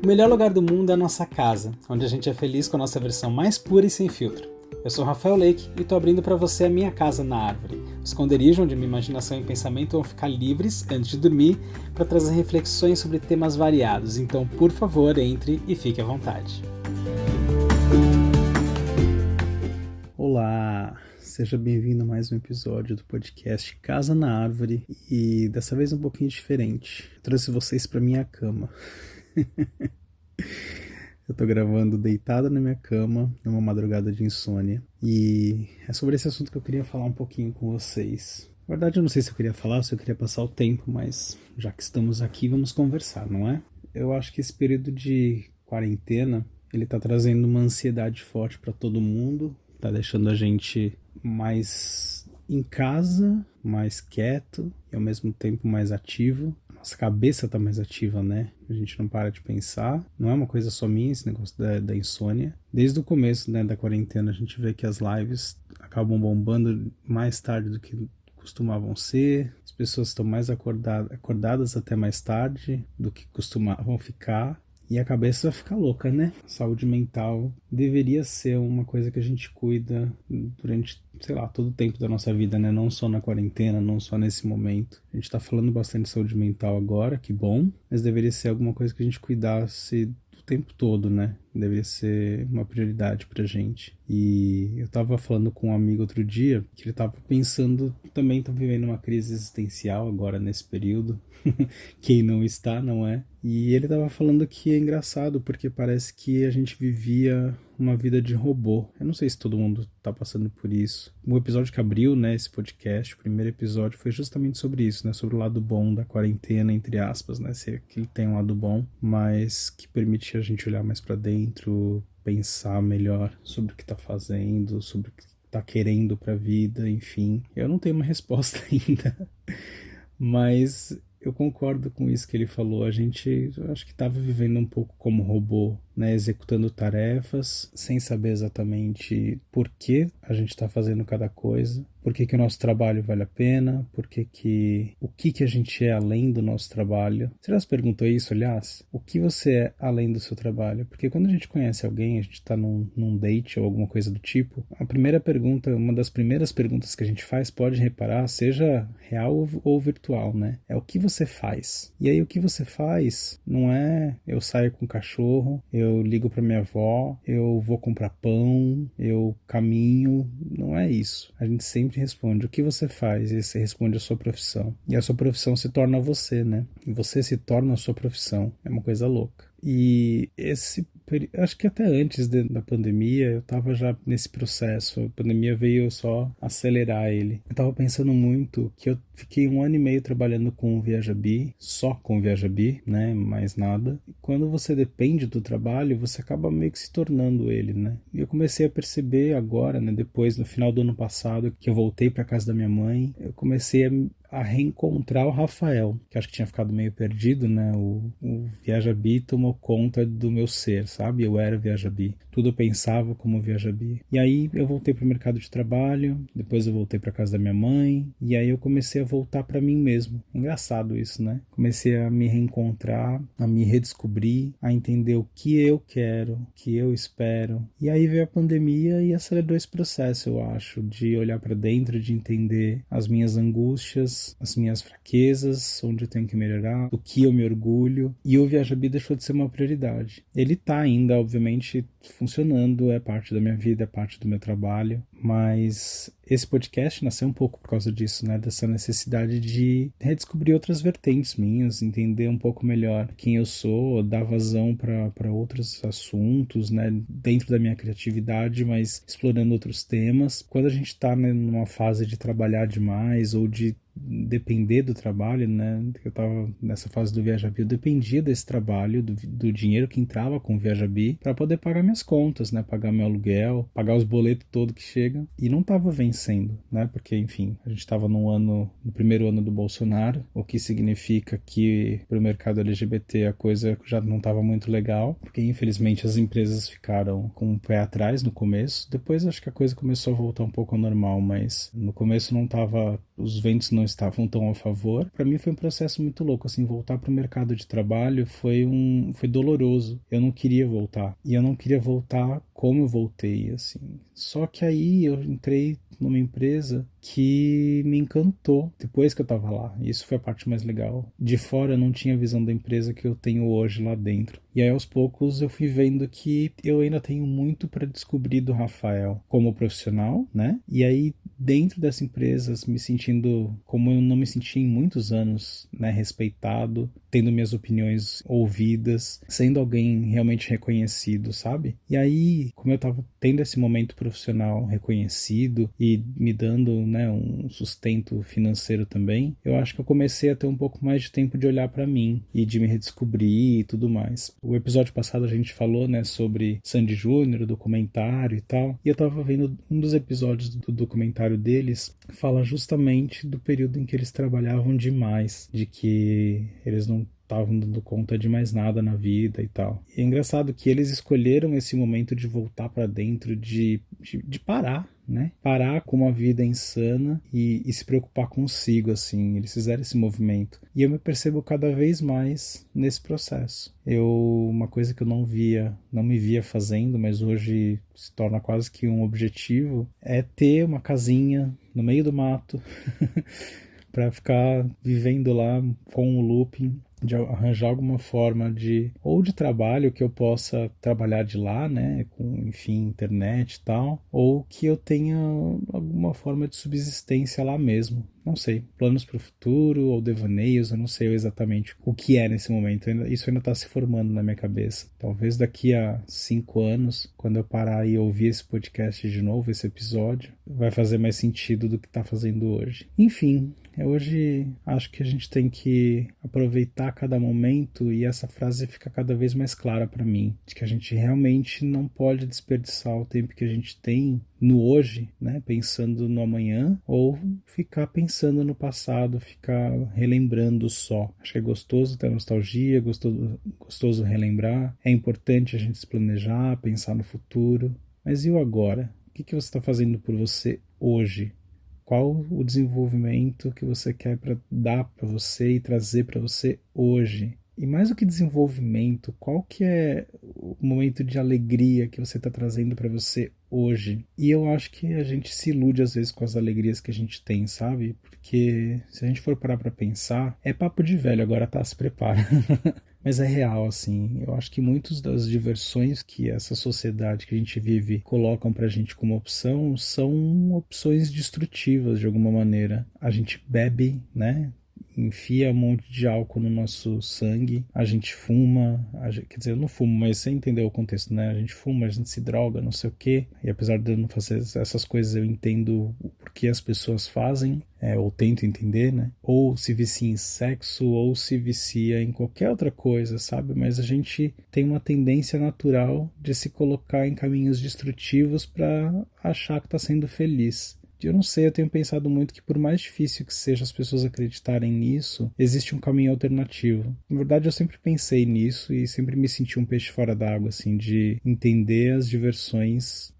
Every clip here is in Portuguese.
O melhor lugar do mundo é a nossa casa, onde a gente é feliz com a nossa versão mais pura e sem filtro. Eu sou Rafael Lake e estou abrindo para você a minha casa na árvore, o esconderijo onde minha imaginação e pensamento vão ficar livres antes de dormir para trazer reflexões sobre temas variados. Então, por favor, entre e fique à vontade. Olá, seja bem-vindo a mais um episódio do podcast Casa na Árvore e dessa vez um pouquinho diferente. Eu trouxe vocês para minha cama. Eu tô gravando deitado na minha cama, numa madrugada de insônia, e é sobre esse assunto que eu queria falar um pouquinho com vocês. Na verdade, eu não sei se eu queria falar ou se eu queria passar o tempo, mas já que estamos aqui, vamos conversar, não é? Eu acho que esse período de quarentena, ele tá trazendo uma ansiedade forte para todo mundo, tá deixando a gente mais em casa, mais quieto e ao mesmo tempo mais ativo. Nossa cabeça tá mais ativa, né? A gente não para de pensar. Não é uma coisa só minha esse negócio da insônia. Desde o começo, né, da quarentena, a gente vê que as lives acabam bombando mais tarde do que costumavam ser. As pessoas estão mais acordadas até mais tarde do que costumavam ficar. E a cabeça vai ficar louca, né? Saúde mental deveria ser uma coisa que a gente cuida durante, sei lá, todo o tempo da nossa vida, né? Não só na quarentena, não só nesse momento. A gente tá falando bastante de saúde mental agora, que bom. Mas deveria ser alguma coisa que a gente cuidasse o tempo todo, né? Deveria ser uma prioridade pra gente. E eu tava falando com um amigo outro dia que ele tava pensando, também tá vivendo uma crise existencial agora nesse período. Quem não está, não é? E ele tava falando que é engraçado porque parece que a gente vivia uma vida de robô. Eu não sei se todo mundo tá passando por isso. O episódio que abriu, né, esse podcast, o primeiro episódio, foi justamente sobre isso, né? Sobre o lado bom da quarentena, entre aspas, né? Se que ele tem um lado bom, mas que permite a gente olhar mais pra dentro, pensar melhor sobre o que tá fazendo, sobre o que tá querendo pra vida, enfim. Eu não tenho uma resposta ainda, mas eu concordo com isso que ele falou. A gente, eu acho que estava vivendo um pouco como robô, né? Executando tarefas, sem saber exatamente por que a gente está fazendo cada coisa, por que o nosso trabalho vale a pena, o que a gente é além do nosso trabalho. Você já se perguntou isso, aliás? O que você é além do seu trabalho? Porque quando a gente conhece alguém, a gente está num date ou alguma coisa do tipo, a primeira pergunta, uma das primeiras perguntas que a gente faz, pode reparar, seja real ou virtual, né? É o que você faz. E aí o que você faz não é eu saio com o cachorro, eu ligo para minha avó, eu vou comprar pão, eu caminho, não é isso. A gente sempre responde o que você faz e você responde a sua profissão. E a sua profissão se torna você, né? E você se torna a sua profissão. É uma coisa louca. E acho que até antes da pandemia eu estava já nesse processo. A pandemia veio só acelerar ele. Eu estava pensando muito que eu fiquei 1 ano e meio trabalhando com o Viajabi, só com o Viajabi, né, mais nada. E quando você depende do trabalho, você acaba meio que se tornando ele, né. E eu comecei a perceber agora, né, depois, no final do ano passado, que eu voltei para casa da minha mãe, eu comecei a reencontrar o Rafael, que acho que tinha ficado meio perdido, né? O Viajabi tomou conta do meu ser, sabe? Eu era Viajabi. Tudo eu pensava como Viajabi. E aí eu voltei pro mercado de trabalho, depois eu voltei pra casa da minha mãe, e aí eu comecei a voltar pra mim mesmo. Engraçado isso, né? Comecei a me reencontrar, a me redescobrir, a entender o que eu quero, o que eu espero. E aí veio a pandemia e acelerou esse processo, eu acho, de olhar pra dentro, de entender as minhas angústias, as minhas fraquezas, onde eu tenho que melhorar, do que eu me orgulho, e o Viajabi deixou de ser uma prioridade. Ele tá ainda, obviamente, funcionando, é parte da minha vida, é parte do meu trabalho, mas esse podcast nasceu um pouco por causa disso, né, dessa necessidade de redescobrir outras vertentes minhas, entender um pouco melhor quem eu sou, dar vazão para outros assuntos, né, dentro da minha criatividade, mas explorando outros temas. Quando a gente tá, né, numa fase de trabalhar demais ou de depender do trabalho, né? Eu tava nessa fase do Viajabi, eu dependia desse trabalho, do dinheiro que entrava com o Viajabi para poder pagar minhas contas, né? Pagar meu aluguel, pagar os boletos todo que chega, e não tava vencendo, né? Porque, enfim, a gente tava no primeiro ano do Bolsonaro, o que significa que pro mercado LGBT a coisa já não tava muito legal, porque infelizmente as empresas ficaram com o pé atrás no começo. Depois acho que a coisa começou a voltar um pouco ao normal, mas no começo não tava os ventos não estavam tão a favor. Para mim foi um processo muito louco, assim, voltar para o mercado de trabalho foi doloroso. Eu não queria voltar. E eu não queria voltar como eu voltei, assim. Só que aí eu entrei numa empresa que me encantou depois que eu tava lá. Isso foi a parte mais legal. De fora eu não tinha a visão da empresa que eu tenho hoje lá dentro. E aí aos poucos eu fui vendo que eu ainda tenho muito para descobrir do Rafael como profissional, né? E aí dentro dessa empresa, me sentindo como eu não me senti em muitos anos, né, respeitado, tendo minhas opiniões ouvidas, sendo alguém realmente reconhecido, sabe? E aí, como eu tava tendo esse momento profissional reconhecido e me dando, né, um sustento financeiro também, eu acho que eu comecei a ter um pouco mais de tempo de olhar para mim e de me redescobrir e tudo mais. O episódio passado a gente falou, né, sobre Sandy Júnior, o documentário e tal, e eu tava vendo um dos episódios do documentário deles, fala justamente do período em que eles trabalhavam demais, de que eles não estavam dando conta de mais nada na vida e tal. E é engraçado que eles escolheram esse momento de voltar para dentro, de parar, né? Parar com uma vida insana e se preocupar consigo, assim. Eles fizeram esse movimento. E eu me percebo cada vez mais nesse processo. Uma coisa que eu não me via fazendo, mas hoje se torna quase que um objetivo, é ter uma casinha no meio do mato para ficar vivendo lá com o looping, de arranjar alguma forma ou de trabalho que eu possa trabalhar de lá, né, com, enfim, internet e tal, ou que eu tenha alguma forma de subsistência lá mesmo. Não sei, planos para o futuro ou devaneios, eu não sei exatamente o que é nesse momento. Isso ainda está se formando na minha cabeça. Talvez daqui a 5 anos, quando eu parar e ouvir esse podcast de novo, esse episódio, vai fazer mais sentido do que está fazendo hoje. Enfim, hoje acho que a gente tem que aproveitar cada momento, e essa frase fica cada vez mais clara para mim, de que a gente realmente não pode desperdiçar o tempo que a gente tem no hoje, né, pensando no amanhã, ou ficar pensando no passado, ficar relembrando só. Acho que é gostoso ter nostalgia, gostoso relembrar, é importante a gente se planejar, pensar no futuro, mas e o agora? O que você está fazendo por você hoje? Qual o desenvolvimento que você quer dar para você e trazer para você hoje? E mais do que desenvolvimento, qual que é o momento de alegria que você está trazendo para você hoje? E eu acho que a gente se ilude às vezes com as alegrias que a gente tem, sabe? Porque se a gente for parar para pensar, é papo de velho, agora tá, se prepara. Mas é real, assim. Eu acho que muitas das diversões que essa sociedade que a gente vive colocam pra gente como opção são opções destrutivas de alguma maneira. A gente bebe, né? Enfia um monte de álcool no nosso sangue, a gente fuma, quer dizer, eu não fumo, mas você entendeu o contexto, né? A gente fuma, a gente se droga, não sei o quê, e apesar de eu não fazer essas coisas, eu entendo o porquê as pessoas fazem, ou tento entender, né? Ou se vicia em sexo, ou se vicia em qualquer outra coisa, sabe? Mas a gente tem uma tendência natural de se colocar em caminhos destrutivos para achar que está sendo feliz. Eu não sei, eu tenho pensado muito que por mais difícil que seja as pessoas acreditarem nisso, existe um caminho alternativo. Na verdade, eu sempre pensei nisso e sempre me senti um peixe fora d'água, assim, de entender as diversões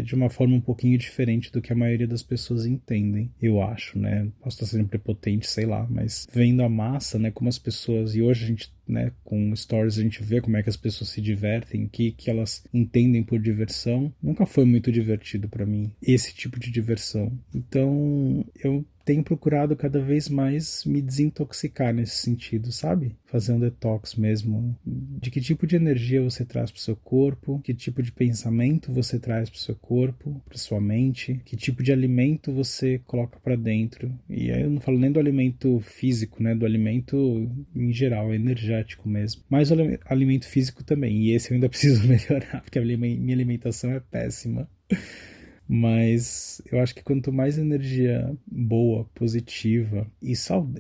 de uma forma um pouquinho diferente do que a maioria das pessoas entendem, eu acho, né? Posso estar sendo prepotente, sei lá, mas vendo a massa, né, como as pessoas, e hoje a gente, né, com stories a gente vê como é que as pessoas se divertem, o que elas entendem por diversão, nunca foi muito divertido para mim, esse tipo de diversão. Então, eu tenho procurado cada vez mais me desintoxicar nesse sentido, sabe? Fazer um detox mesmo. De que tipo de energia você traz para o seu corpo, que tipo de pensamento você traz para o seu corpo, para sua mente, que tipo de alimento você coloca para dentro. E aí eu não falo nem do alimento físico, né? Do alimento em geral, energético mesmo. Mas o alimento físico também. E esse eu ainda preciso melhorar, porque minha alimentação é péssima. Mas eu acho que quanto mais energia boa, positiva e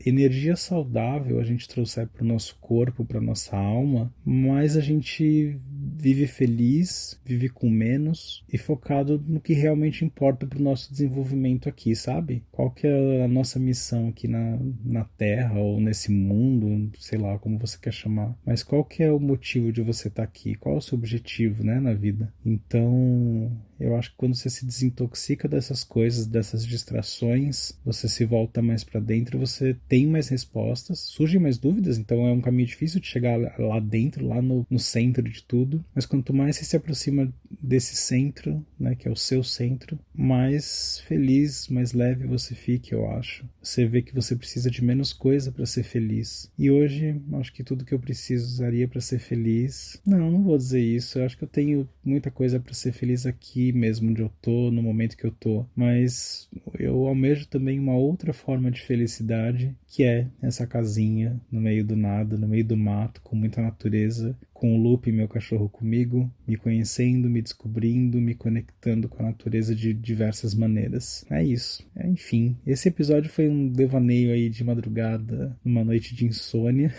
energia saudável a gente trouxer para o nosso corpo, para nossa alma, mais a gente vive feliz, vive com menos e focado no que realmente importa para o nosso desenvolvimento aqui, sabe? Qual que é a nossa missão aqui na Terra ou nesse mundo, sei lá como você quer chamar, mas qual que é o motivo de você estar aqui? Qual é o seu objetivo, né, na vida? Então, Eu acho que quando você se desintoxica dessas coisas, dessas distrações, você se volta mais para dentro, você tem mais respostas, surgem mais dúvidas, então é um caminho difícil de chegar lá dentro, lá no centro de tudo, mas quanto mais você se aproxima desse centro, né, que é o seu centro, mais feliz, mais leve você fica, eu acho. Você vê que você precisa de menos coisa para ser feliz. E hoje, acho que tudo que eu precisaria para ser feliz... Não vou dizer isso. Eu acho que eu tenho muita coisa para ser feliz aqui mesmo, onde eu tô, no momento que eu tô. Mas eu almejo também uma outra forma de felicidade, que é essa casinha no meio do nada, no meio do mato, com muita natureza, com o Lupe, meu cachorro, comigo, me conhecendo, me descobrindo, me conectando com a natureza de diversas maneiras. É isso. Enfim, esse episódio foi um devaneio aí de madrugada, numa noite de insônia.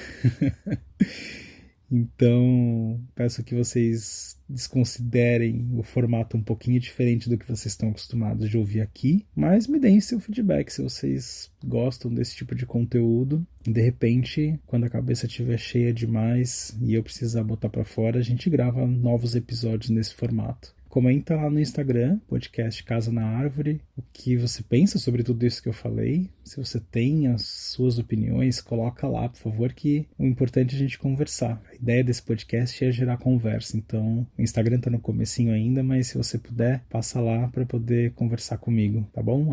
Então, peço que vocês desconsiderem o formato um pouquinho diferente do que vocês estão acostumados de ouvir aqui, mas me deem seu feedback se vocês gostam desse tipo de conteúdo. De repente, quando a cabeça estiver cheia demais e eu precisar botar para fora, a gente grava novos episódios nesse formato. Comenta lá no Instagram, podcast Casa na Árvore, o que você pensa sobre tudo isso que eu falei. Se você tem as suas opiniões, coloca lá, por favor, que o importante é a gente conversar. A ideia desse podcast é gerar conversa, então o Instagram tá no comecinho ainda, mas se você puder, passa lá para poder conversar comigo, tá bom?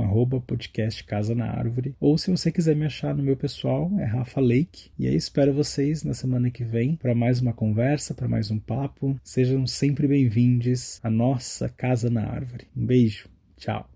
@podcast Casa na Árvore. Ou se você quiser me achar no meu pessoal, é Rafa Lake. E aí espero vocês na semana que vem para mais uma conversa, para mais um papo. Sejam sempre bem-vindos à nossa Casa na Árvore. Um beijo, tchau.